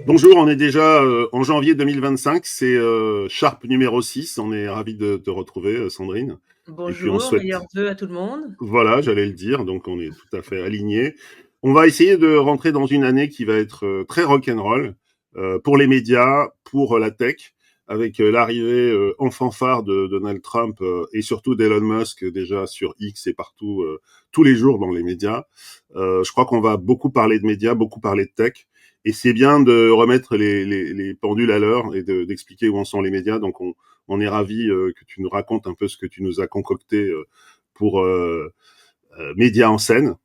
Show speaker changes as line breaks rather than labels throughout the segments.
Bonjour, on est déjà en janvier 2025, c'est Sharp numéro 6, on est ravis de te retrouver Sandrine. Et puis on
Bonjour,
souhaite,
meilleurs vœux à tout le monde.
voilà, j'allais le dire, donc on est tout à fait alignés. On va essayer de rentrer dans une année qui va être très rock'n'roll pour les médias, pour la tech, avec l'arrivée en fanfare de Donald Trump et surtout d'Elon Musk déjà sur X et partout, tous les jours dans les médias. Je crois qu'on va beaucoup parler de médias, beaucoup parler de tech. Et c'est bien de remettre les pendules à l'heure et d'expliquer où en sont les médias. Donc on est ravis que tu nous racontes un peu ce que tu nous as concocté pour médias en scène.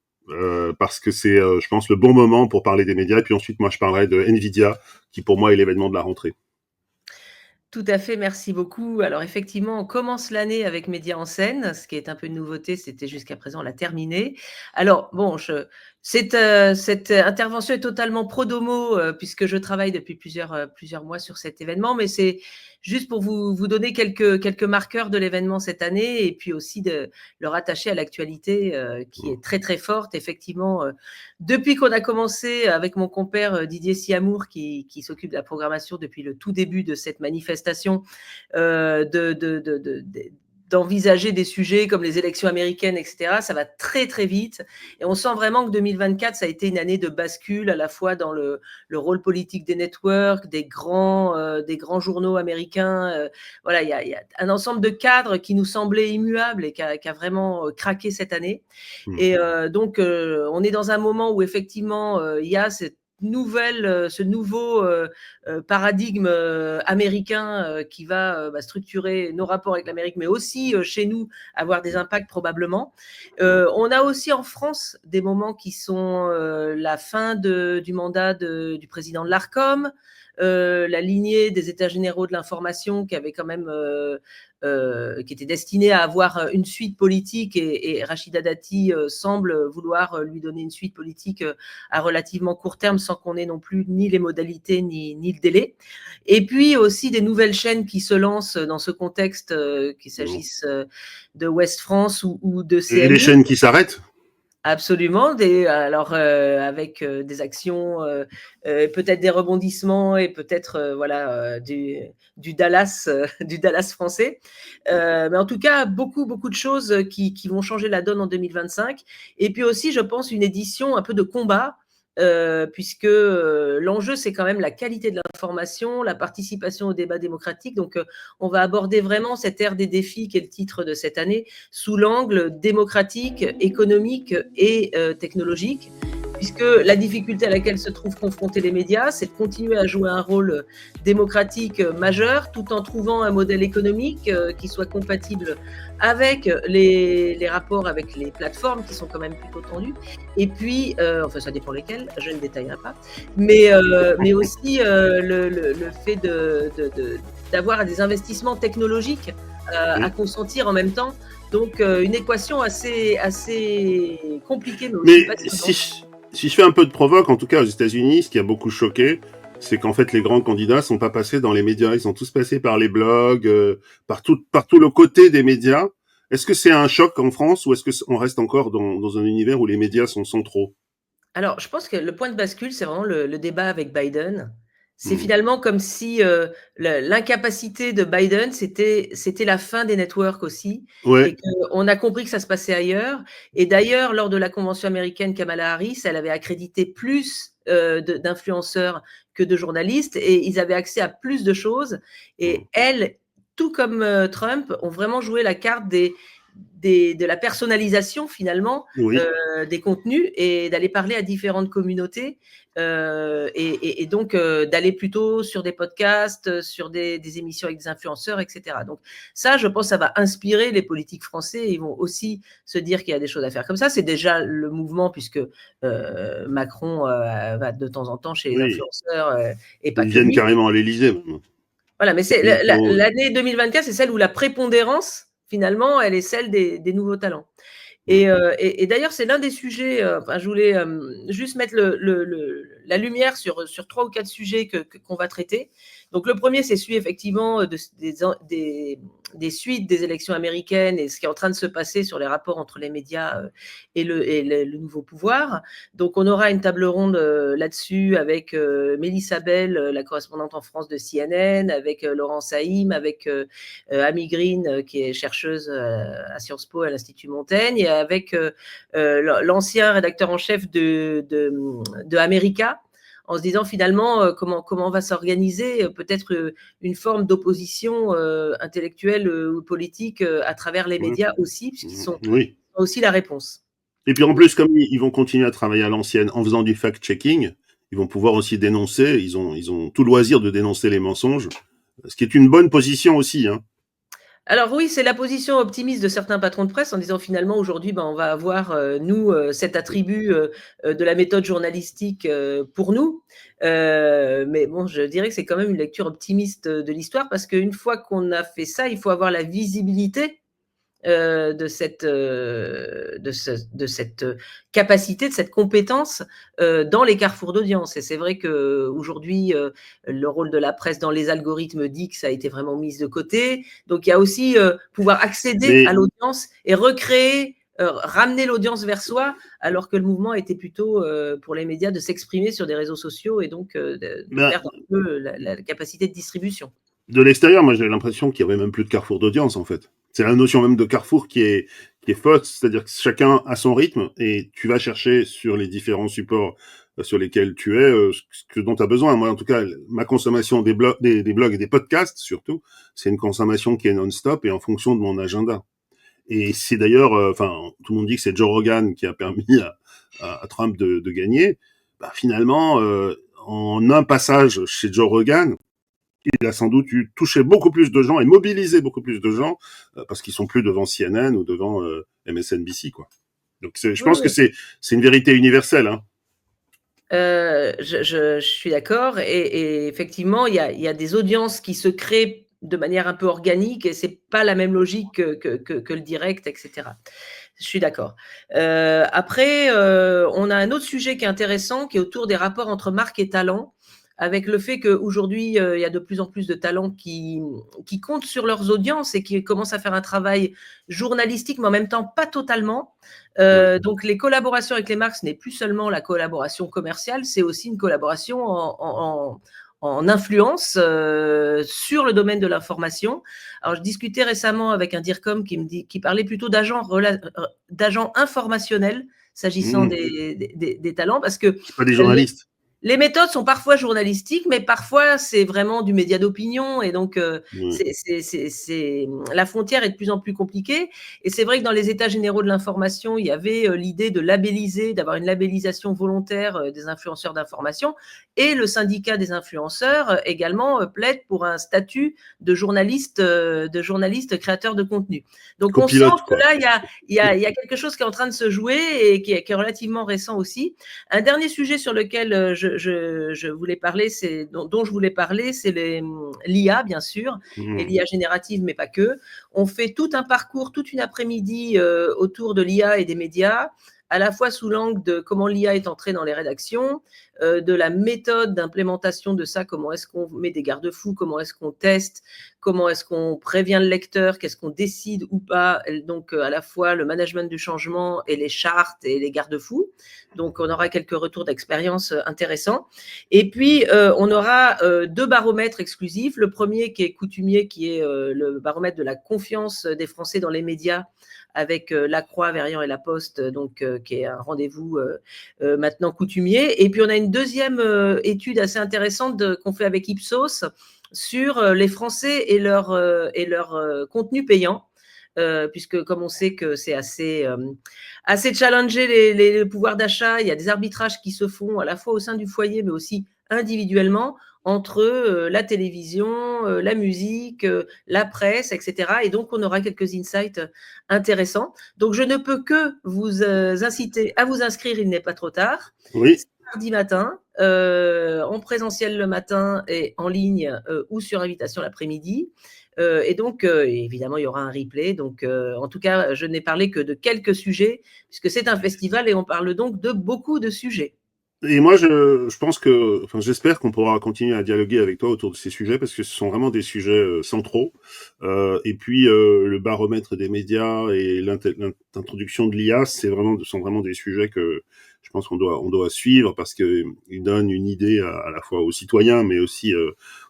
Parce que c'est, je pense, le bon moment pour parler des médias. Et puis ensuite, moi, je parlerai de Nvidia, qui pour moi est l'événement de la rentrée.
Tout à fait, merci beaucoup. Alors effectivement, on commence l'année avec Média en scène, ce qui est un peu une nouveauté, c'était jusqu'à présent la terminée. Alors bon, cette intervention est totalement pro domo puisque je travaille depuis plusieurs mois sur cet événement, mais c'est juste pour vous donner quelques marqueurs de l'événement cette année et puis aussi de le rattacher à l'actualité qui est très très forte. Effectivement, depuis qu'on a commencé avec mon compère Didier Siamour qui s'occupe de la programmation depuis le tout début de cette manifestation, d'envisager des sujets comme les élections américaines, etc. Ça va très très vite et on sent vraiment que 2024, ça a été une année de bascule à la fois dans le rôle politique des networks, des grands journaux américains. Voilà, il y a un ensemble de cadres qui nous semblaient immuables et qui a vraiment craqué cette année.
Hmm.
Et donc, on est dans un moment où effectivement, il y a ce nouveau paradigme américain qui va structurer nos rapports avec l'Amérique, mais aussi chez nous avoir des impacts probablement. On a aussi en France des moments qui sont la fin du mandat du président de l'Arcom, la lignée des États généraux de l'information qui avait quand même qui était destiné à avoir une suite politique et Rachida Dati semble vouloir lui donner une suite politique à relativement court terme sans qu'on ait non plus ni les modalités ni le délai. Et puis aussi des nouvelles chaînes qui se lancent dans ce contexte, qu'il s'agisse de Ouest France ou de
Et les
CNews.
chaînes qui s'arrêtent.
Absolument, alors avec des actions, peut-être des rebondissements et peut-être voilà du Dallas, du Dallas français. Mais en tout cas, beaucoup de choses qui vont changer la donne en 2025. Et puis aussi, je pense, une édition un peu de combat, puisque l'enjeu, c'est quand même la qualité de l'information, la participation au débat démocratique. Donc, on va aborder vraiment cette ère des défis, qui est le titre de cette année, sous l'angle démocratique, économique et technologique, puisque la difficulté à laquelle se trouvent confrontés les médias, c'est de continuer à jouer un rôle démocratique majeur, tout en trouvant un modèle économique qui soit compatible avec les rapports avec les plateformes qui sont quand même plutôt tendues. Et puis, enfin ça dépend lesquelles, je ne détaillerai pas, mais aussi le fait d'avoir des investissements technologiques à consentir en même temps. Donc, une équation assez compliquée, mais aussi
Mais
passionnante.
si je fais un peu de provoque, en tout cas aux États-Unis, ce qui a beaucoup choqué, c'est qu'en fait les grands candidats sont pas passés dans les médias, ils sont tous passés par les blogs, par tout le côté des médias. Est-ce que c'est un choc en France ou est-ce que on reste encore dans un univers où les médias sont centraux?
Alors, je pense que le point de bascule, c'est vraiment le débat avec Biden. C'est
Hmm.
finalement comme si l'incapacité de Biden, c'était la fin des networks aussi,
Ouais.
et qu'on a compris que ça se passait ailleurs. Et d'ailleurs, lors de la convention américaine, Kamala Harris, elle avait accrédité plus d'influenceurs que de journalistes, et ils avaient accès à plus de choses.
Hmm.
Et elle, tout comme Trump, ont vraiment joué la carte de la personnalisation finalement
Oui.
des contenus et d'aller parler à différentes communautés et donc d'aller plutôt sur des podcasts, sur des émissions avec des influenceurs, etc. Donc ça, je pense, ça va inspirer les politiques français. Ils vont aussi se dire qu'il y a des choses à faire comme ça. C'est déjà le mouvement puisque Macron va de temps en temps chez les
Oui.
influenceurs et pas
Ils
que
viennent
lui.
carrément à l'Élysée maintenant.
Voilà, mais c'est
Ils ont-
l'année 2024, c'est celle où la prépondérance, finalement, elle est celle des nouveaux talents.
Hmm.
Et d'ailleurs, c'est l'un des sujets, enfin, je voulais juste mettre la lumière sur 3 ou 4 sujets qu'on va traiter. Donc le premier, c'est celui effectivement suites des élections américaines et ce qui est en train de se passer sur les rapports entre les médias et le nouveau pouvoir. Donc, on aura une table ronde là-dessus avec Mélissa Bell, la correspondante en France de CNN, avec Laurence Haïm, avec Amy Green, qui est chercheuse à Sciences Po à l'Institut Montaigne, et avec l'ancien rédacteur en chef de America, en se disant finalement comment on va s'organiser, peut-être une forme d'opposition intellectuelle ou politique à travers les médias aussi, puisqu'ils sont
Oui.
aussi la réponse.
Et puis en plus, comme ils vont continuer à travailler à l'ancienne en faisant du fact-checking, ils vont pouvoir aussi dénoncer, ils ont tout loisir de dénoncer les mensonges, ce qui est une bonne position aussi, hein.
Alors oui, c'est la position optimiste de certains patrons de presse en disant finalement aujourd'hui, on va avoir, nous, cet attribut de la méthode journalistique pour nous. Mais bon, je dirais que c'est quand même une lecture optimiste de l'histoire parce qu'une fois qu'on a fait ça, il faut avoir la visibilité de cette capacité, de cette compétence dans les carrefours d'audience. Et c'est vrai qu'aujourd'hui, le rôle de la presse dans les algorithmes dit que ça a été vraiment mis de côté. Donc, il y a aussi pouvoir accéder à l'audience et recréer, ramener l'audience vers soi, alors que le mouvement était plutôt pour les médias de s'exprimer sur des réseaux sociaux et donc de perdre un peu la capacité de distribution.
De l'extérieur, moi j'ai l'impression qu'il n'y avait même plus de carrefour d'audience en fait. C'est la notion même de carrefour qui est fausse, c'est-à-dire que chacun a son rythme et tu vas chercher sur les différents supports sur lesquels tu es ce dont tu as besoin. Moi en tout cas, ma consommation des blogs et des podcasts surtout, c'est une consommation qui est non-stop et en fonction de mon agenda. Et c'est d'ailleurs, tout le monde dit que c'est Joe Rogan qui a permis à Trump de gagner. Bah, finalement, en un passage chez Joe Rogan, il a sans doute touché beaucoup plus de gens et mobilisé beaucoup plus de gens parce qu'ils sont plus devant CNN ou devant MSNBC, quoi. Donc je pense que c'est une vérité universelle, hein.
Je suis d'accord et effectivement il y a des audiences qui se créent de manière un peu organique et c'est pas la même logique que le direct, etc. Je suis d'accord. Après, on a un autre sujet qui est intéressant, qui est autour des rapports entre marque et talent, avec le fait qu'aujourd'hui, il y a de plus en plus de talents qui comptent sur leurs audiences et qui commencent à faire un travail journalistique, mais en même temps pas totalement. Donc, les collaborations avec les marques, ce n'est plus seulement la collaboration commerciale, c'est aussi une collaboration en influence sur le domaine de l'information. Alors, je discutais récemment avec un DIRCOM qui parlait plutôt d'agents informationnels s'agissant des talents, parce que
c'est pas des journalistes.
Les méthodes sont parfois journalistiques, mais parfois c'est vraiment du média d'opinion et donc la frontière est de plus en plus compliquée. Et c'est vrai que dans les états généraux de l'information, il y avait l'idée de labelliser, d'avoir une labellisation volontaire des influenceurs d'information, et le syndicat des influenceurs également plaide pour un statut de journaliste créateur de contenu. Donc
copilote,
on sent que là il y a quelque chose qui est en train de se jouer et qui est relativement récent aussi. Un dernier sujet sur lequel je voulais parler, dont je voulais parler, c'est l'IA, bien sûr, et l'IA générative, mais pas que. On fait tout un parcours, toute une après-midi autour de l'IA et des médias, à la fois sous l'angle de comment l'IA est entrée dans les rédactions, de la méthode d'implémentation de ça, comment est-ce qu'on met des garde-fous, comment est-ce qu'on teste, comment est-ce qu'on prévient le lecteur, qu'est-ce qu'on décide ou pas, donc à la fois le management du changement et les chartes et les garde-fous. Donc on aura quelques retours d'expérience intéressants. Et puis on aura deux baromètres exclusifs. Le premier qui est coutumier, qui est le baromètre de la confiance des Français dans les médias, avec La Croix, Verian et La Poste, donc qui est un rendez-vous maintenant coutumier. Et puis on a une deuxième étude assez intéressante qu'on fait avec Ipsos sur les Français et leur contenu payant. Puisque comme on sait que c'est assez challengé les pouvoirs d'achat, il y a des arbitrages qui se font à la fois au sein du foyer, mais aussi individuellement, entre la télévision, la musique, la presse, etc. Et donc, on aura quelques insights intéressants. Donc, je ne peux que vous inciter à vous inscrire, il n'est pas trop tard.
Oui.
C'est mardi matin, en présentiel le matin et en ligne ou sur invitation l'après-midi. Et donc, évidemment, il y aura un replay. Donc, en tout cas, je n'ai parlé que de quelques sujets, puisque c'est un festival et on parle donc de beaucoup de sujets.
Et moi, je pense que, enfin, j'espère qu'on pourra continuer à dialoguer avec toi autour de ces sujets parce que ce sont vraiment des sujets centraux. Et puis, le baromètre des médias et l'introduction de l'IA, sont vraiment des sujets que je pense on doit suivre parce que ils donnent une idée à la fois aux citoyens, mais aussi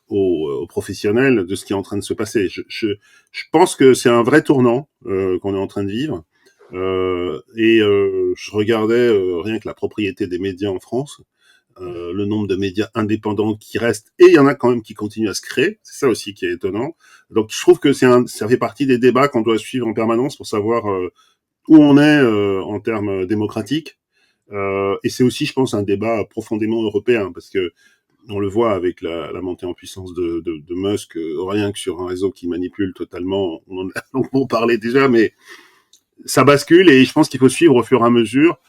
aux professionnels de ce qui est en train de se passer. Je pense que c'est un vrai tournant qu'on est en train de vivre. Je regardais rien que la propriété des médias en France, le nombre de médias indépendants qui restent, et il y en a quand même qui continuent à se créer. C'est ça aussi qui est étonnant. Donc je trouve que ça fait partie des débats qu'on doit suivre en permanence pour savoir où on est en termes démocratiques. Et c'est aussi, je pense, un débat profondément européen parce que on le voit avec la montée en puissance de Musk, rien que sur un réseau qui manipule totalement. On en parlait déjà, mais ça bascule et je pense qu'il faut suivre au fur et à mesure.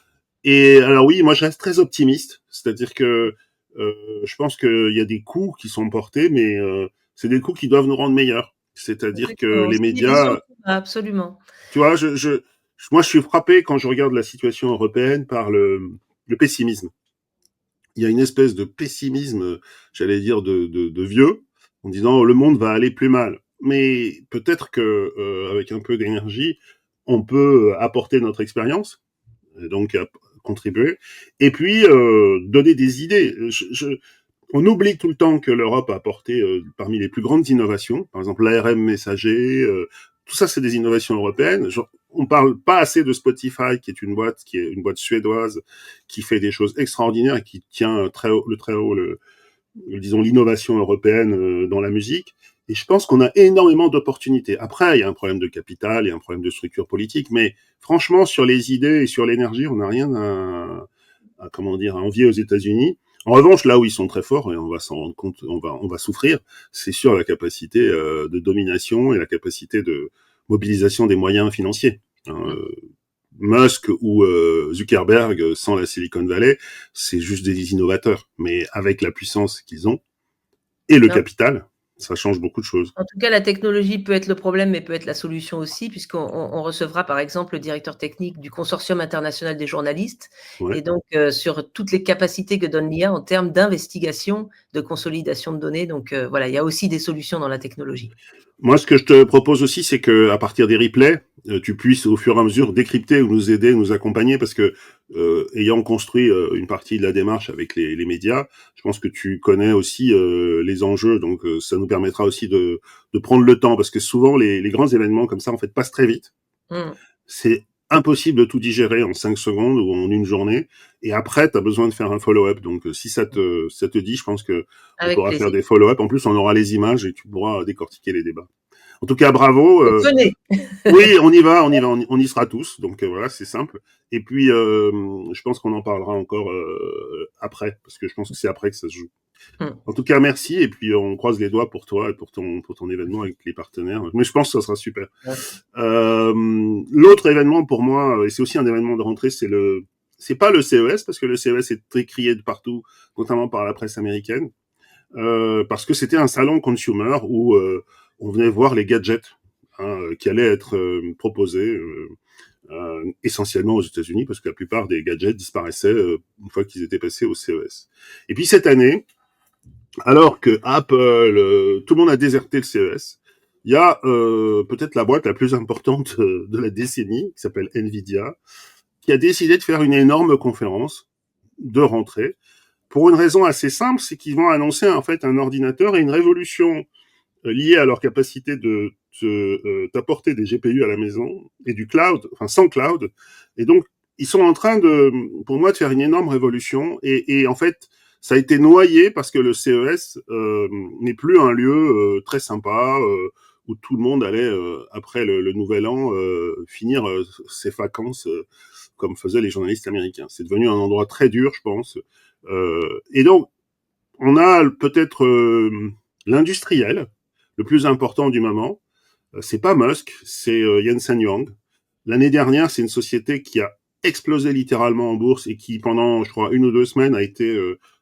Et alors oui, moi je reste très optimiste, c'est-à-dire que je pense qu'il y a des coûts qui sont portés, mais c'est des coûts qui doivent nous rendre meilleurs. C'est-à-dire que
Exactement.
les
C'est des visions
médias,
qu'on a, absolument.
tu vois, moi je suis frappé quand je regarde la situation européenne par le pessimisme. Il y a une espèce de pessimisme, j'allais dire de vieux, en disant le monde va aller plus mal. Mais peut-être que avec un peu d'énergie, on peut apporter notre expérience, donc contribuer, et puis donner des idées. On oublie tout le temps que l'Europe a apporté parmi les plus grandes innovations, par exemple l'ARM messager, tout ça c'est des innovations européennes. On parle pas assez de Spotify, qui est une boîte suédoise, qui fait des choses extraordinaires et qui tient très haut disons l'innovation européenne dans la musique. Et je pense qu'on a énormément d'opportunités. Après, il y a un problème de capital, il y a un problème de structure politique, mais franchement, sur les idées et sur l'énergie, on n'a rien comment dire, à envier aux États-Unis. En revanche, là où ils sont très forts, et on va s'en rendre compte, on va souffrir, c'est sur la capacité de domination et la capacité de mobilisation des moyens financiers.
Mm.
Musk ou Zuckerberg, sans la Silicon Valley, c'est juste des innovateurs. Mais avec la puissance qu'ils ont et le
Non.
capital, ça change beaucoup de choses.
En tout cas, la technologie peut être le problème, mais peut être la solution aussi, puisqu'on recevra par exemple le directeur technique du Consortium international des journalistes,
Ouais.
et donc sur toutes les capacités que donne l'IA en termes d'investigation, de consolidation de données. Donc voilà, il y a aussi des solutions dans la technologie.
Moi, ce que je te propose aussi, c'est que à partir des replays, tu puisses au fur et à mesure décrypter ou nous aider, nous accompagner, parce que ayant construit une partie de la démarche avec les médias, je pense que tu connais aussi les enjeux, donc ça nous permettra aussi de prendre le temps, parce que souvent les grands événements comme ça, en fait, passent très vite.
Mm.
C'est impossible de tout digérer en 5 secondes ou en une journée. Et après, tu as besoin de faire un follow-up. Donc, si ça te dit, je pense que on
Avec
pourra faire
plaisir.
des follow-up. En plus, on aura les images et tu pourras décortiquer les débats. En tout cas, bravo.
Donc, venez.
Oui, on y va, on y sera tous. Donc voilà, c'est simple. Et puis, je pense qu'on en parlera encore après, parce que je pense que c'est après que ça se joue.
Mm.
En tout cas, merci. Et puis, on croise les doigts pour toi et pour ton événement avec les partenaires. Mais je pense que ça sera super. L'autre événement pour moi, et c'est aussi un événement de rentrée, c'est pas le CES, parce que le CES est très crié de partout, notamment par la presse américaine, parce que c'était un salon consumer où on venait voir les gadgets qui allaient être proposés essentiellement aux États-Unis, parce que la plupart des gadgets disparaissaient une fois qu'ils étaient passés au CES. Et puis cette année, alors que Apple, tout le monde a déserté le CES, il y a peut-être la boîte la plus importante de la décennie, qui s'appelle Nvidia, qui a décidé de faire une énorme conférence de rentrée, pour une raison assez simple, c'est qu'ils vont annoncer en fait un ordinateur et une révolution liée à leur capacité de t'apporter des GPU à la maison et du cloud, enfin sans cloud. Et donc, ils sont en train pour moi, de faire une énorme révolution. Et en fait, ça a été noyé parce que le CES n'est plus un lieu très sympa où tout le monde allait, après le nouvel an, finir ses vacances comme faisaient les journalistes américains. C'est devenu un endroit très dur, je pense. Et donc, on a peut-être l'industriel, le plus important du moment. C'est pas Musk, c'est Jensen Huang. L'année dernière, c'est une société qui a explosé littéralement en bourse et qui, pendant, je crois, une ou deux semaines, a été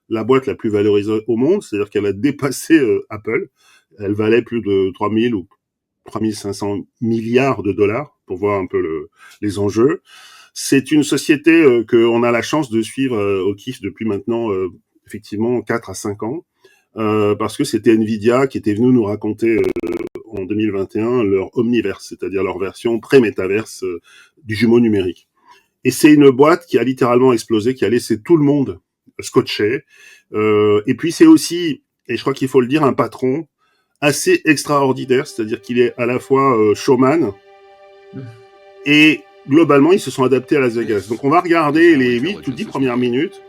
la boîte la plus valorisée au monde. C'est-à-dire qu'elle a dépassé Apple. Elle valait plus de 3000 ou 3500 milliards de dollars, pour voir un peu les enjeux. C'est une société qu'on a la chance de suivre au KIF depuis maintenant effectivement 4 à 5 ans, parce que c'était Nvidia qui était venu nous raconter en 2021 leur Omniverse, c'est-à-dire leur version pré-métaverse du jumeau numérique. Et c'est une boîte qui a littéralement explosé, qui a laissé tout le monde scotché. Et puis c'est aussi, et je crois qu'il faut le dire, un patron assez extraordinaire, c'est-à-dire qu'il est à la fois showman et globalement ils se sont adaptés à Las Vegas. Donc on va regarder les 8 ou 10 premières minutes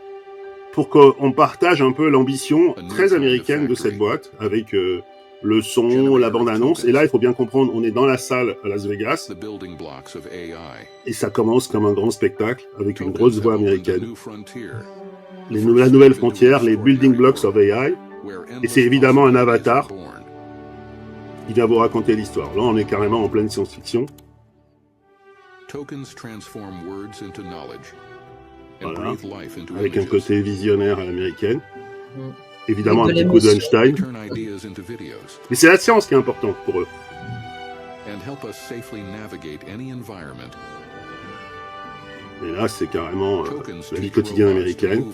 pour qu'on partage un peu l'ambition très américaine de cette boîte avec le son, la bande-annonce. Et là, il faut bien comprendre, on est dans la salle à Las Vegas et ça commence comme un grand spectacle avec une grosse voix américaine. La nouvelle frontière, les building blocks of AI. Et c'est évidemment un avatar qui vient vous raconter l'histoire. Là, on est carrément en pleine science-fiction. Voilà, avec un côté visionnaire à l'américaine. Évidemment, un petit coup d'Einstein. Mais c'est la science qui est importante pour eux. Et là, c'est carrément la vie quotidienne américaine.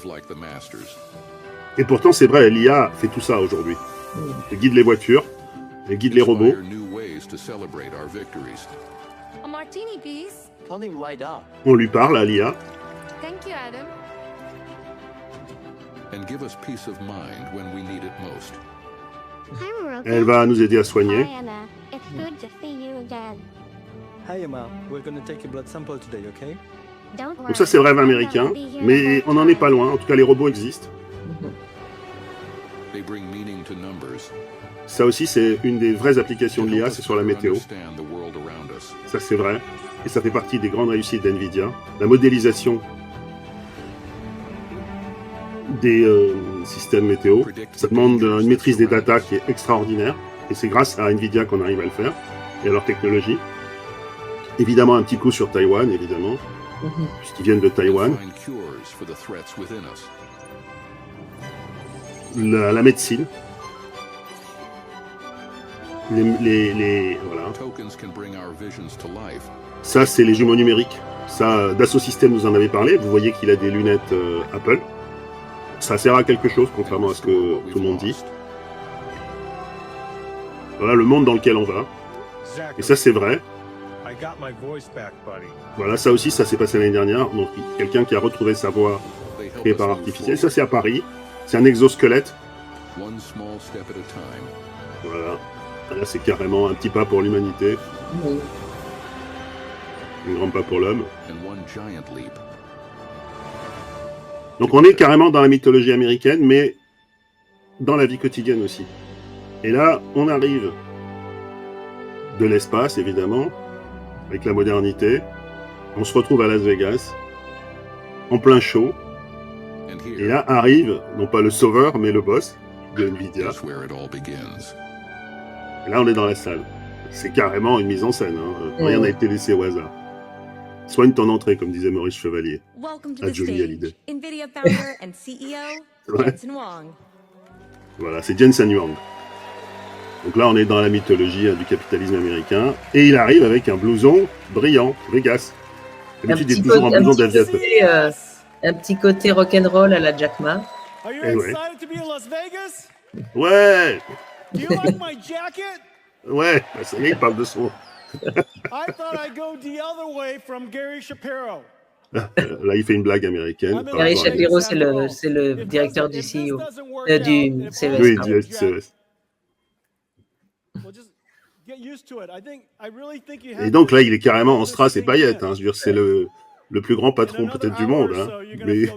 Et pourtant, c'est vrai, l'IA fait tout ça aujourd'hui. Elle guide les voitures, elle guide les robots. On lui parle à l'IA.
Thank you, Adam. And give us peace of mind when we need it most.
Elle va nous aider à soigner.
Hi, Anna. It's good to see you again.
Hi, Emma. We're going to take a blood sample today, okay?
Don't worry.
Donc ça, c'est le rêve américain, mais on n'en est pas loin. En tout cas, les robots existent.
They bring meaning to numbers.
Ça aussi, c'est une des vraies applications de l'IA, c'est sur la météo. Ça, c'est vrai. Et ça fait partie des grandes réussites d'NVIDIA. La modélisation des systèmes météo. Ça demande une maîtrise des datas qui est extraordinaire. Et c'est grâce à NVIDIA qu'on arrive à le faire. Et à leur technologie. Évidemment, un petit coup sur Taïwan, évidemment. Puisqu'ils viennent de Taïwan. La médecine. Voilà. Ça, c'est les jumeaux numériques. Ça, Dassault Systèmes nous en avait parlé. Vous voyez qu'il a des lunettes Apple. Ça sert à quelque chose, contrairement à ce que tout le monde dit. Voilà le monde dans lequel on va. Et ça, c'est vrai. Voilà, ça aussi, ça s'est passé l'année dernière. Donc, quelqu'un qui a retrouvé sa voix créée par artificielle. Ça, c'est à Paris. C'est un exosquelette. Voilà. Là, c'est carrément un petit pas pour l'humanité. Un grand pas pour l'homme. Donc on est carrément dans la mythologie américaine, mais dans la vie quotidienne aussi. Et là, on arrive de l'espace, évidemment, avec la modernité. On se retrouve à Las Vegas, en plein show. Et là arrive, non pas le sauveur, mais le boss de Nvidia. Et là, on est dans la salle. C'est carrément une mise en scène. Rien n'a été laissé au hasard. Soigne ton entrée, comme disait Maurice Chevalier. À Johnny Hallyday. Jensen Huang. Voilà, c'est Jensen Huang. Donc là, on est dans la mythologie du capitalisme américain. Et il arrive avec un blouson brillant, Vegas. D'habitude, il est toujours en blouson d'aviateur.
Un petit côté rock'n'roll à la Jack Ma.
Ouais. Ouais.
Do you like my jacket?
Ouais, ça y est, il parle de son.
I thought I'd go the other way from Gary Shapiro.
Là, il fait une blague américaine.
Gary Shapiro, c'est le directeur du CEO, du CES.
Oui, du CES. Et donc là, il est carrément en strass et paillettes. Je veux dire, c'est le plus grand patron peut-être du monde. Mais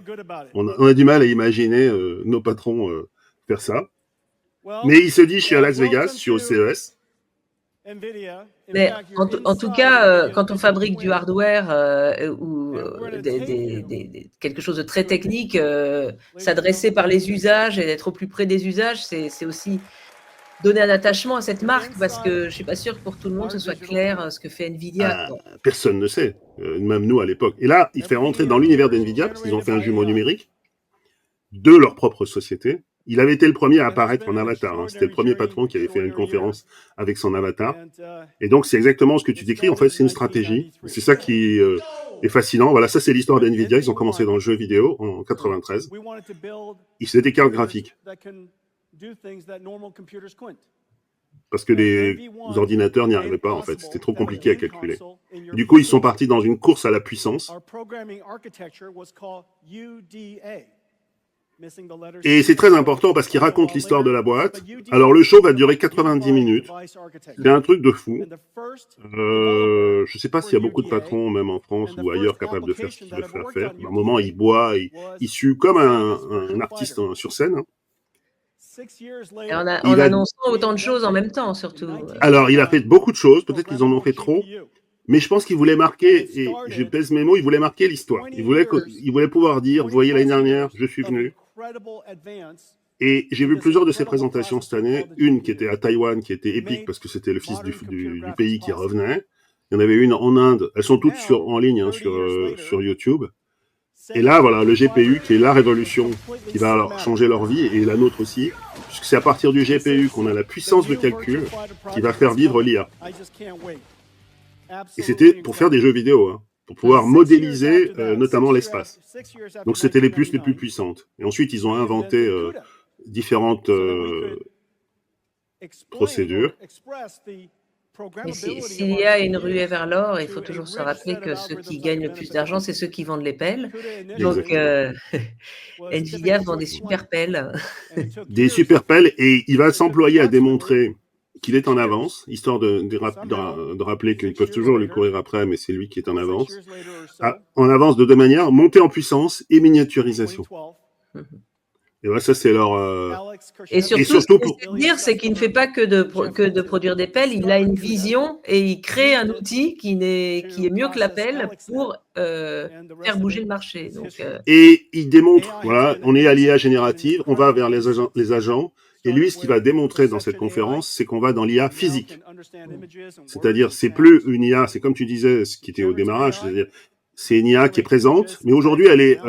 on a du mal à imaginer nos patrons faire ça. Mais il se dit, je suis à Las Vegas, je suis au CES.
Mais en tout cas, quand on fabrique du hardware ou quelque chose de très technique, s'adresser par les usages et d'être au plus près des usages, c'est aussi donner un attachement à cette marque, parce que je ne suis pas sûr que pour tout le monde ce soit clair ce que fait Nvidia.
Personne ne sait, même nous à l'époque. Et là, il fait rentrer dans l'univers d'Nvidia, parce qu'ils ont fait un jumeau numérique de leur propre société. Il avait été le premier à apparaître en avatar. C'était le premier patron qui avait fait une conférence avec son avatar. Et donc, c'est exactement ce que tu décris. En fait, c'est une stratégie. C'est ça qui et fascinant. Voilà, ça c'est l'histoire d'NVIDIA. Ils ont commencé dans le jeu vidéo en 93. Ils faisaient des cartes graphiques parce que les ordinateurs n'y arrivaient pas en fait. C'était trop compliqué à calculer. Du coup, ils sont partis dans une course à la puissance. Et c'est très important parce qu'il raconte l'histoire de la boîte. Alors le show va durer 90 minutes. C'est un truc de fou. Je ne sais pas s'il y a beaucoup de patrons, même en France ou ailleurs, capables de faire ce qu'il veut faire. À un moment, il boit, il sue comme un artiste sur scène.
Et en annonçant autant de choses en même temps, surtout.
Alors, il a fait beaucoup de choses. Peut-être qu'ils en ont fait trop. Mais je pense qu'il voulait marquer, et je pèse mes mots, il voulait marquer l'histoire. Il voulait pouvoir dire, vous voyez, l'année dernière, je suis venu. Et j'ai vu plusieurs de ses présentations cette année. Une qui était à Taïwan, qui était épique parce que c'était le fils du pays qui revenait. Il y en avait une en Inde. Elles sont toutes en ligne sur YouTube. Et là, voilà, le GPU qui est la révolution qui va alors changer leur vie et la nôtre aussi. Puisque c'est à partir du GPU qu'on a la puissance de calcul qui va faire vivre l'IA. Et c'était pour faire des jeux vidéo, hein, pour pouvoir modéliser notamment l'espace. Donc c'était les puces les plus puissantes. Et ensuite, ils ont inventé différentes procédures.
Et s'il y a une ruée vers l'or, il faut toujours se rappeler que ceux qui gagnent le plus d'argent, c'est ceux qui vendent les pelles. Donc, NVIDIA vend des super pelles.
Des super pelles, et il va s'employer à démontrer qu'il est en avance, histoire de rappeler qu'ils peuvent toujours lui courir après, mais c'est lui qui est en avance. En avance de deux manières, montée en puissance et miniaturisation. Et voilà, ça c'est leur...
Et surtout, ce qu'il faut dire, c'est qu'il ne fait pas que de produire des pelles, il a une vision et il crée un outil qui est mieux que la pelle pour faire bouger le marché. Donc,
Et il démontre, voilà, on est à l'IA générative, on va vers les agents. Et lui, ce qu'il va démontrer dans cette conférence, c'est qu'on va dans l'IA physique. C'est-à-dire, c'est plus une IA, c'est comme tu disais, ce qui était au démarrage, c'est-à-dire, c'est une IA qui est présente, mais aujourd'hui, elle est,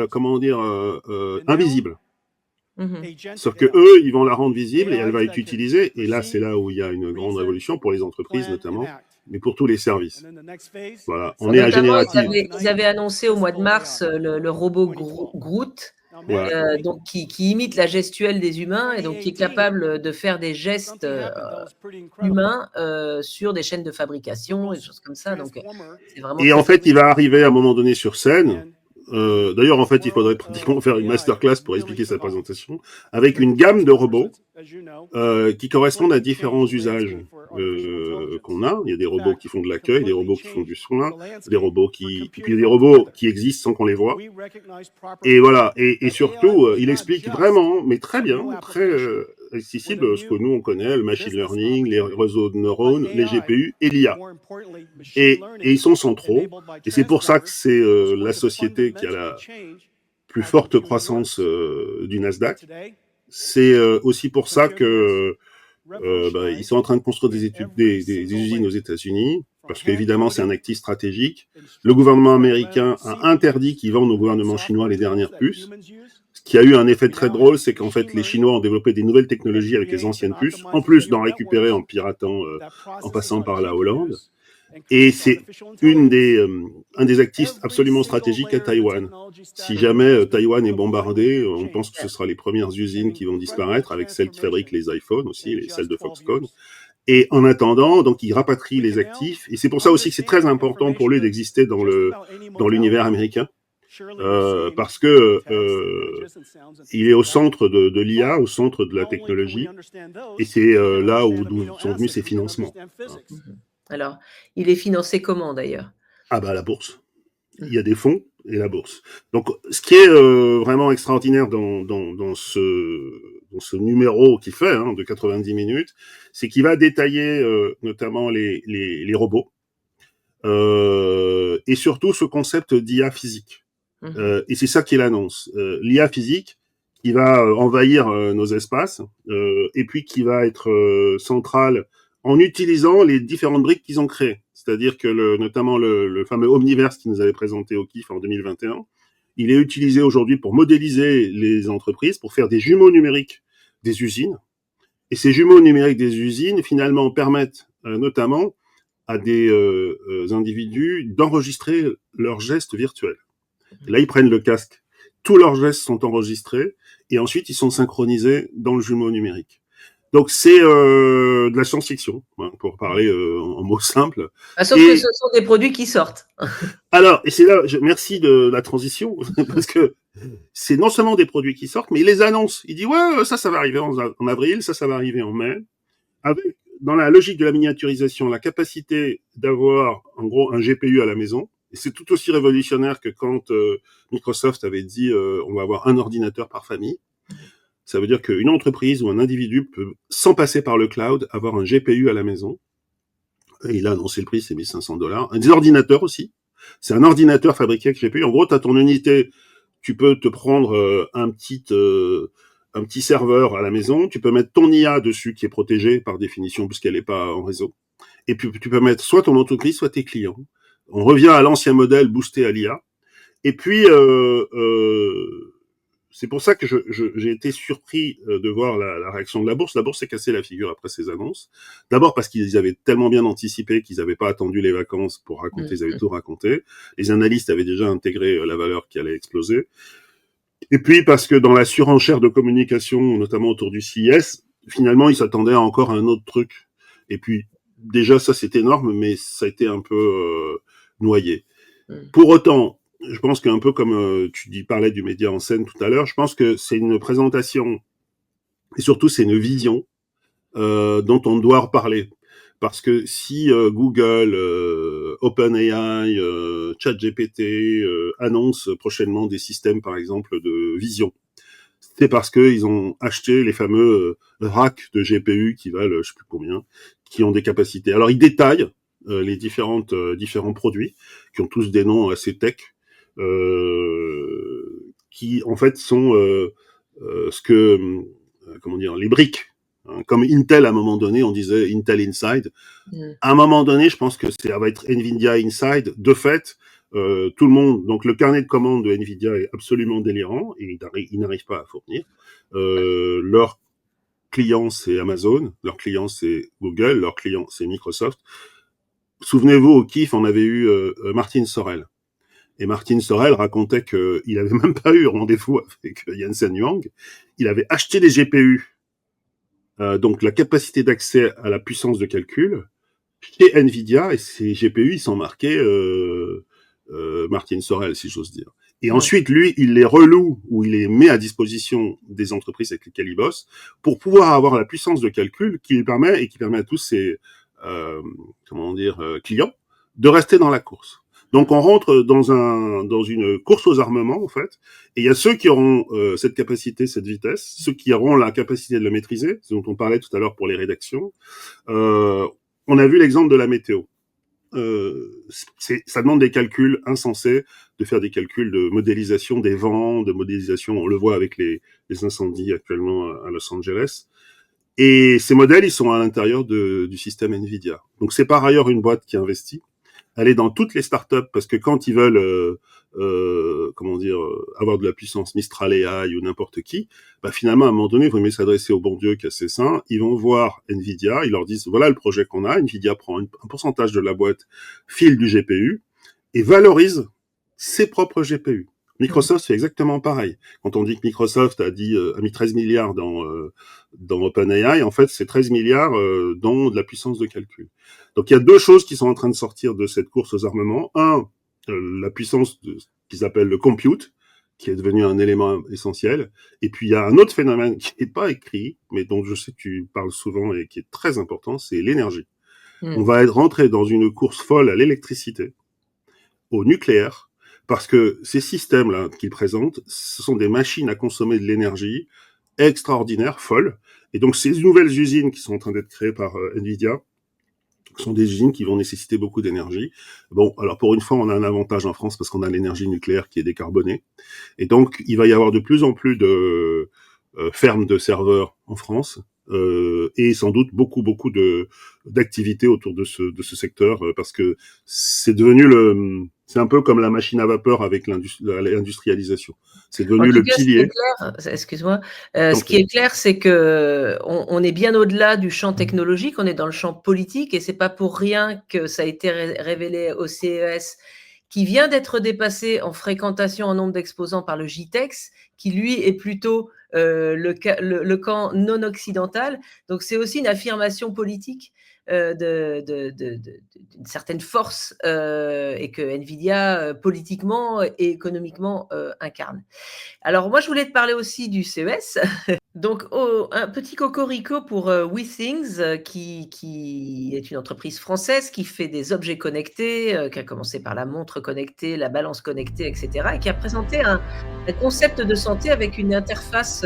invisible. Sauf que eux, ils vont la rendre visible et elle va être utilisée. Et là, c'est là où il y a une grande révolution pour les entreprises notamment, mais pour tous les services. Voilà, on est à générative.
Ils avaient annoncé au mois de mars le robot Groot. Donc qui imite la gestuelle des humains et donc qui est capable de faire des gestes humains sur des chaînes de fabrication et des choses comme ça. Donc, c'est vraiment
et en fait, il va arriver à un moment donné sur scène. D'ailleurs, en fait, il faudrait pratiquement faire une masterclass pour expliquer sa présentation, avec une gamme de robots qui correspondent à différents usages qu'on a. Il y a des robots qui font de l'accueil, des robots qui font du soin, des robots puis il y a des robots qui existent sans qu'on les voit. Et voilà. Et surtout, il explique vraiment, mais très bien, très accessible, ce que nous on connaît, le machine learning, les réseaux de neurones, les GPU et l'IA. Et ils sont centraux. Et c'est pour ça que c'est la société qui a la plus forte croissance du Nasdaq. C'est aussi pour ça que ils sont en train de construire des usines aux États-Unis, parce qu'évidemment c'est un actif stratégique. Le gouvernement américain a interdit qu'ils vendent au gouvernement chinois les dernières puces. Ce qui a eu un effet très drôle, c'est qu'en fait les Chinois ont développé des nouvelles technologies avec les anciennes puces, en plus d'en récupérer en piratant, en passant par la Hollande. Et c'est un des actifs absolument stratégiques à Taïwan. Si jamais Taïwan est bombardé, on pense que ce sera les premières usines qui vont disparaître, avec celles qui fabriquent les iPhones aussi, celles de Foxconn. Et en attendant, donc il rapatrie les actifs. Et c'est pour ça aussi que c'est très important pour lui d'exister dans l'univers américain. Parce que il est au centre de l'IA, au centre de la technologie. Et c'est là où sont venus ses financements.
Alors, il est financé comment d'ailleurs ?
Ah bah la bourse. Il y a des fonds et la bourse. Donc, ce qui est vraiment extraordinaire dans ce numéro qu'il fait de 90 minutes, c'est qu'il va détailler notamment les robots et surtout ce concept d'IA physique. Et c'est ça qu'il annonce. L'IA physique qui va envahir nos espaces et puis qui va être centrale en utilisant les différentes briques qu'ils ont créées. C'est-à-dire que notamment le fameux Omniverse qui nous avait présenté au KIF en 2021, il est utilisé aujourd'hui pour modéliser les entreprises, pour faire des jumeaux numériques des usines. Et ces jumeaux numériques des usines, finalement, permettent notamment à des individus d'enregistrer leurs gestes virtuels. Là, ils prennent le casque. Tous leurs gestes sont enregistrés et ensuite, ils sont synchronisés dans le jumeau numérique. Donc, c'est de la science-fiction, hein, pour parler en mots simples.
Sauf que ce sont des produits qui sortent.
Alors, et c'est là, merci de la transition, parce que c'est non seulement des produits qui sortent, mais ils les annoncent. Ils disent, ouais, ça va arriver en avril, ça va arriver en mai. Avec, dans la logique de la miniaturisation, la capacité d'avoir, en gros, un GPU à la maison. Et c'est tout aussi révolutionnaire que quand Microsoft avait dit, on va avoir un ordinateur par famille. Ça veut dire qu'une entreprise ou un individu peut, sans passer par le cloud, avoir un GPU à la maison. Et il a annoncé le prix, c'est $1 500. Des ordinateurs aussi. C'est un ordinateur fabriqué avec GPU. En gros, tu as ton unité, tu peux te prendre un petit serveur à la maison, tu peux mettre ton IA dessus qui est protégé par définition puisqu'elle n'est pas en réseau. Et puis tu peux mettre soit ton entreprise, soit tes clients. On revient à l'ancien modèle boosté à l'IA. Et puis c'est pour ça que j'ai été surpris de voir la réaction de la bourse. La bourse s'est cassée la figure après ces annonces. D'abord parce qu'ils avaient tellement bien anticipé qu'ils n'avaient pas attendu les vacances pour raconter, ils avaient tout raconté. Les analystes avaient déjà intégré la valeur qui allait exploser. Et puis parce que dans la surenchère de communication, notamment autour du CES, finalement ils s'attendaient à encore un autre truc. Et puis déjà ça c'est énorme, mais ça a été un peu noyé. Pour autant, je pense qu'un peu comme tu parlais du média en scène tout à l'heure, je pense que c'est une présentation et surtout c'est une vision dont on doit reparler. Parce que si Google, OpenAI, ChatGPT annoncent prochainement des systèmes, par exemple, de vision, c'est parce qu'ils ont acheté les fameux racks de GPU qui valent, je sais plus combien, qui ont des capacités. Alors, ils détaillent les différents produits, qui ont tous des noms assez tech, qui, en fait, sont ce que, comment dire, les briques. Comme Intel, à un moment donné, on disait Intel Inside. À un moment donné, je pense que ça va être Nvidia Inside. De fait, tout le monde, donc le carnet de commandes de Nvidia est absolument délirant et ils n'arrivent pas à fournir. Leur client, c'est Amazon. Leur client, c'est Google. Leur client, c'est Microsoft. Souvenez-vous, au KIF, on avait eu Martin Sorrell. Et Martin Sorrell racontait qu'il avait même pas eu rendez-vous avec Jensen Huang. Il avait acheté des GPU. Donc la capacité d'accès à la puissance de calcul chez Nvidia, et ces GPU, ils sont marqués Martin Sorrell, si j'ose dire. Et ensuite, lui, il les reloue ou il les met à disposition des entreprises avec lesquelles il bosse pour pouvoir avoir la puissance de calcul qui lui permet et qui permet à tous ses clients de rester dans la course. Donc on rentre dans une course aux armements en fait, et il y a ceux qui auront cette capacité, cette vitesse, ceux qui auront la capacité de le maîtriser, ce dont on parlait tout à l'heure pour les rédactions. On a vu l'exemple de la météo. Ça demande des calculs insensés, de faire des calculs de modélisation des vents, de modélisation, on le voit avec les incendies actuellement à Los Angeles. Et ces modèles, ils sont à l'intérieur du système Nvidia. Donc c'est par ailleurs une boîte qui investit. Elle est dans toutes les startups parce que quand ils veulent, avoir de la puissance Mistral AI ou n'importe qui, bah finalement à un moment donné, il vaut mieux s'adresser au bon Dieu qu'à ses saints. Ils vont voir Nvidia, ils leur disent voilà le projet qu'on a. Nvidia prend un pourcentage de la boîte, file du GPU et valorise ses propres GPU. Microsoft fait exactement pareil. Quand on dit que Microsoft a mis 13 milliards dans OpenAI, en fait, c'est 13 milliards dans de la puissance de calcul. Donc, il y a deux choses qui sont en train de sortir de cette course aux armements. Un, la puissance qu'ils appellent le compute, qui est devenu un élément essentiel. Et puis, il y a un autre phénomène qui n'est pas écrit, mais dont je sais que tu parles souvent et qui est très important, c'est l'énergie. On va être rentré dans une course folle à l'électricité, au nucléaire, parce que ces systèmes-là qu'ils présentent, ce sont des machines à consommer de l'énergie extraordinaires, folles. Et donc, ces nouvelles usines qui sont en train d'être créées par Nvidia sont des usines qui vont nécessiter beaucoup d'énergie. Bon, alors pour une fois, on a un avantage en France parce qu'on a l'énergie nucléaire qui est décarbonée. Et donc, il va y avoir de plus en plus de fermes de serveurs en France. Et sans doute beaucoup d'activités autour de ce secteur parce que c'est devenu C'est un peu comme la machine à vapeur avec l'industrialisation. C'est
En
devenu
tout
le
cas, ce qui
pilier.
est clair, excuse-moi,
Tant
ce qui est
pis.
clair, c'est que on est bien au-delà du champ technologique, on est dans le champ politique, et c'est pas pour rien que ça a été révélé au CES, qui vient d'être dépassé en fréquentation en nombre d'exposants par le GITEX, qui lui est plutôt le camp non occidental. Donc c'est aussi une affirmation politique d'une certaine force et que Nvidia politiquement et économiquement incarne. Alors moi je voulais te parler aussi du CES. Donc un petit cocorico pour WeThings qui est une entreprise française qui fait des objets connectés, qui a commencé par la montre connectée, la balance connectée, etc. et qui a présenté un concept de santé avec une interface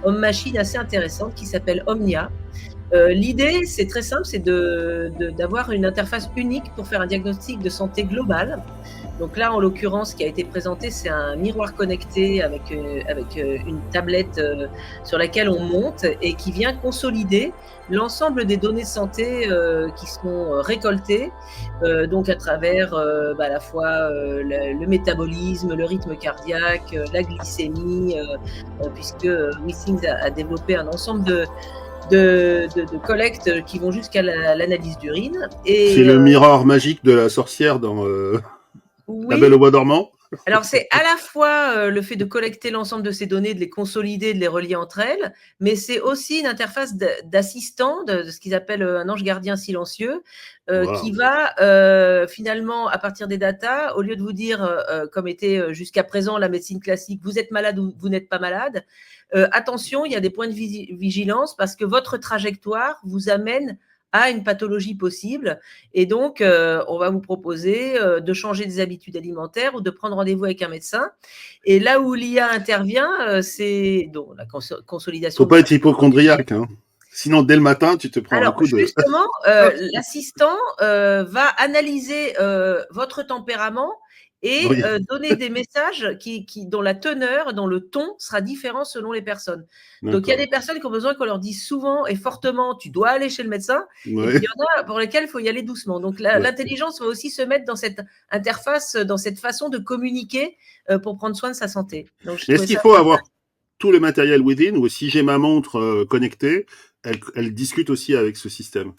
homme-machine assez intéressante qui s'appelle Omnia. L'idée, c'est très simple, c'est d'avoir une interface unique pour faire un diagnostic de santé globale. Donc là, en l'occurrence, ce qui a été présenté, c'est un miroir connecté avec une tablette sur laquelle on monte et qui vient consolider l'ensemble des données de santé qui sont récoltées, donc à travers à la fois le métabolisme, le rythme cardiaque, la glycémie, puisque WeThings a développé un ensemble de collectes qui vont jusqu'à l'analyse d'urine.
C'est le miroir magique de la sorcière dans La Belle au bois dormant.
Alors, c'est à la fois le fait de collecter l'ensemble de ces données, de les consolider, de les relier entre elles, mais c'est aussi une interface d'assistant, de ce qu'ils appellent un ange gardien silencieux, qui va finalement, à partir des datas, au lieu de vous dire, comme était jusqu'à présent la médecine classique, vous êtes malade ou vous n'êtes pas malade, attention, il y a des points de vigilance parce que votre trajectoire vous amène à une pathologie possible. Et donc, on va vous proposer de changer des habitudes alimentaires ou de prendre rendez-vous avec un médecin. Et là où l'IA intervient, c'est donc la consolidation.
Faut pas être hypochondriaque, hein. Sinon, dès le matin, tu te prends un coup de...
Justement, l'assistant va analyser votre tempérament et donner des messages dont la teneur, dont le ton sera différent selon les personnes. Donc, il y a des personnes qui ont besoin qu'on leur dise souvent et fortement, tu dois aller chez le médecin. Et puis, il y en a pour lesquelles il faut y aller doucement. Donc, l'intelligence va aussi se mettre dans cette interface, dans cette façon de communiquer pour prendre soin de sa santé.
Est-ce qu'il faut avoir tout le matériel Within ou si j'ai ma montre connectée, elle discute aussi avec ce système?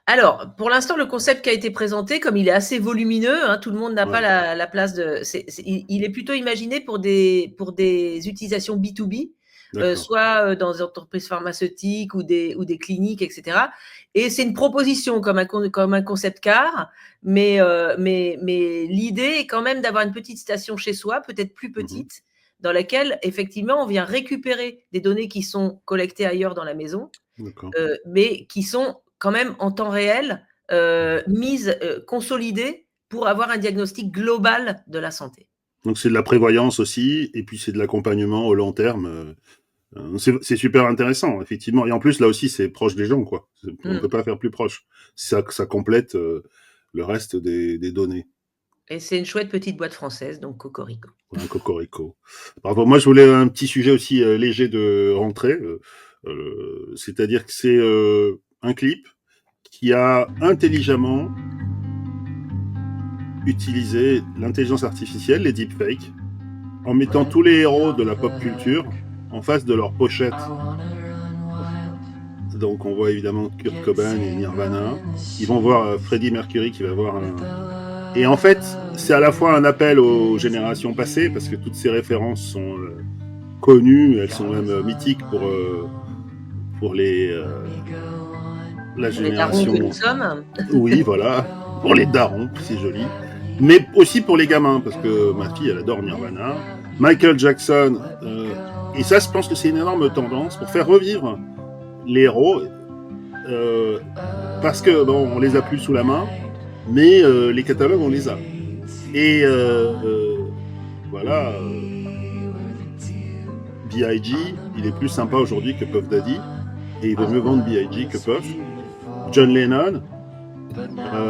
Alors, pour l'instant, le concept qui a été présenté, comme il est assez volumineux, hein, tout le monde n'a pas la place de... il est plutôt imaginé pour des utilisations B2B, soit dans des entreprises pharmaceutiques ou des cliniques, etc. Et c'est une proposition comme un concept car, mais l'idée est quand même d'avoir une petite station chez soi, peut-être plus petite, dans laquelle, effectivement, on vient récupérer des données qui sont collectées ailleurs dans la maison, mais qui sont quand même en temps réel, consolidées pour avoir un diagnostic global de la santé.
Donc c'est de la prévoyance aussi, et puis c'est de l'accompagnement au long terme. C'est super intéressant, effectivement. Et en plus, là aussi, c'est proche des gens, quoi. On ne peut pas faire plus proche. Ça complète le reste des données.
Et c'est une chouette petite boîte française, donc Cocorico.
Un Cocorico. Bravo. Moi, je voulais un petit sujet aussi léger de rentrée. C'est-à-dire que c'est un clip qui a intelligemment utilisé l'intelligence artificielle, les deepfakes, en mettant tous les héros de la pop culture en face de leur pochette. Donc on voit évidemment Kurt Cobain et Nirvana. Ils vont voir Freddie Mercury qui va voir un... Et en fait, c'est à la fois un appel aux générations passées, parce que toutes ces références sont connues, elles sont même mythiques pour la génération...
Les darons que nous sommes.
Oui, voilà, pour les darons, c'est joli. Mais aussi pour les gamins, parce que ma fille, elle adore Nirvana. Michael Jackson, et ça, je pense que c'est une énorme tendance pour faire revivre les héros, parce que, bon, on les a plus sous la main, mais les catalogues, on les a. Et voilà, B.I.G., il est plus sympa aujourd'hui que Puff Daddy, et il vaut mieux vendre B.I.G. que Puff. John Lennon,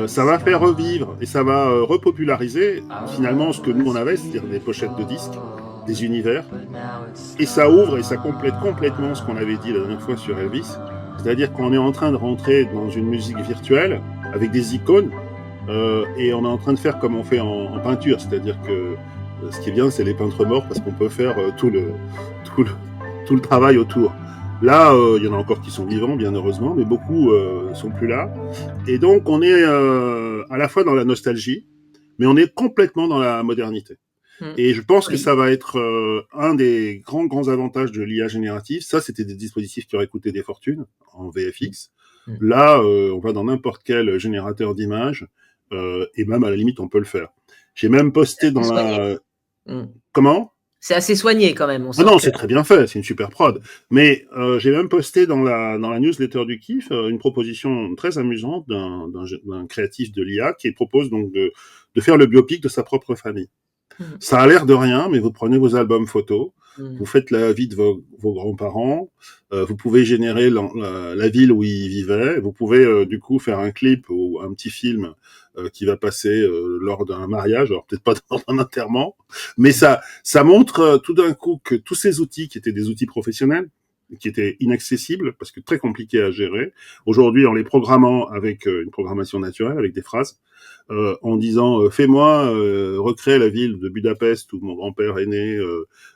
ça va faire revivre et ça va repopulariser finalement ce que nous on avait, c'est-à-dire des pochettes de disques, des univers, et ça ouvre et ça complète complètement ce qu'on avait dit la dernière fois sur Elvis, c'est-à-dire qu'on est en train de rentrer dans une musique virtuelle avec des icônes et on est en train de faire comme on fait en peinture, c'est-à-dire que ce qui est bien, c'est les peintres morts parce qu'on peut faire tout le travail autour. Là, il y en a encore qui sont vivants, bien heureusement, mais beaucoup sont plus là. Et donc, on est à la fois dans la nostalgie, mais on est complètement dans la modernité. Et je pense que ça va être un des grands avantages de l'IA générative. Ça, c'était des dispositifs qui auraient coûté des fortunes en VFX. Là, on va dans n'importe quel générateur d'images, et même à la limite, on peut le faire. J'ai même posté dans la... Comment ?
C'est assez soigné quand même.
Ah non, c'est très bien fait, c'est une super prod. Mais j'ai même posté dans la newsletter du Kiff une proposition très amusante d'un créatif de l'IA qui propose donc de faire le biopic de sa propre famille. Ça a l'air de rien, mais vous prenez vos albums photos, vous faites la vie de vos grands-parents, vous pouvez générer la ville où ils vivaient, vous pouvez du coup faire un clip ou un petit film qui va passer lors d'un mariage, alors peut-être pas lors d'un enterrement, mais ça montre tout d'un coup que tous ces outils qui étaient des outils professionnels, qui étaient inaccessibles parce que très compliqués à gérer, aujourd'hui en les programmant avec une programmation naturelle, avec des phrases, en disant fais-moi recréer la ville de Budapest où mon grand-père est né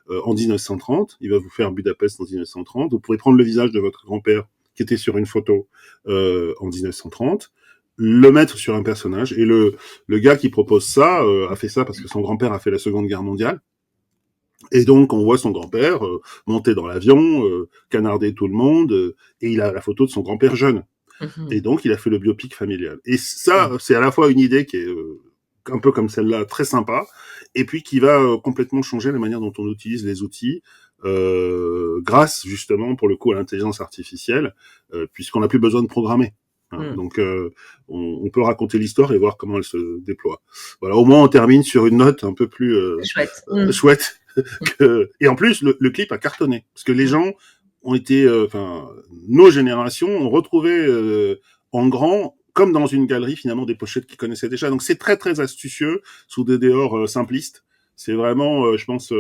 en 1930, il va vous faire Budapest en 1930, vous pourrez prendre le visage de votre grand-père qui était sur une photo en 1930, le mettre sur un personnage, et le gars qui propose ça a fait ça parce que son grand-père a fait la Seconde Guerre mondiale. Et donc, on voit son grand-père monter dans l'avion, canarder tout le monde, et il a la photo de son grand-père jeune. Et donc, il a fait le biopic familial. Et ça, c'est à la fois une idée qui est un peu comme celle-là, très sympa, et puis qui va complètement changer la manière dont on utilise les outils, grâce, justement, pour le coup, à l'intelligence artificielle, puisqu'on n'a plus besoin de programmer. Donc, on peut raconter l'histoire et voir comment elle se déploie. Voilà, au moins, on termine sur une note un peu plus chouette. Et en plus, le clip a cartonné, parce que les gens ont été, nos générations ont retrouvé en grand, comme dans une galerie finalement, des pochettes qu'ils connaissaient déjà. Donc c'est très très astucieux, sous des décors simplistes. C'est vraiment, je pense,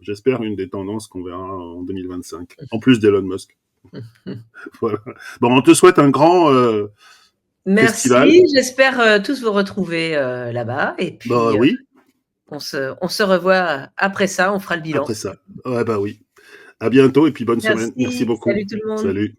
j'espère, une des tendances qu'on verra en 2025, en plus d'Elon Musk. Voilà. Bon, on te souhaite un grand
merci,
festival.
J'espère tous vous retrouver là-bas, et puis
oui.
On se revoit après ça, on fera le bilan.
Après ça. Ouais, oui. À bientôt et puis bonne semaine. Merci beaucoup.
Salut tout le monde.
Salut.